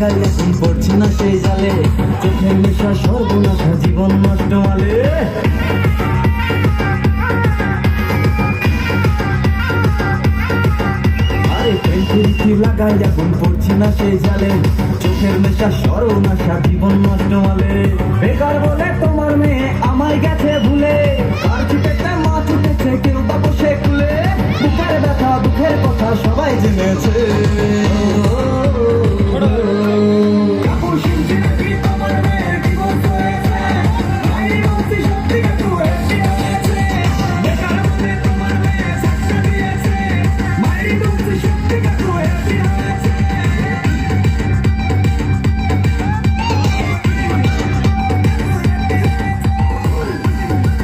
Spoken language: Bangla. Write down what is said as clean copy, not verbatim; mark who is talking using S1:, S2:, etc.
S1: লাগাই এখন পড়ছি না সেই জালে, চোখের নেশা সর্বনাশা জীবন নষ্ট মালে। আরে প্রেম প্রীতি লাগাই এখন পড়ছি না সেই জালে, চোখের নেশা সর্বনাশা জীবন নষ্ট মালে। বেকার বলে তোমার মেয়ে আমায় গেছে ভুলে, আর ছুটেছে মা ছুটেছে কেউ বা বসে কুলে, বুকের ব্যথা বুকের কথা সবাই জেনেছে।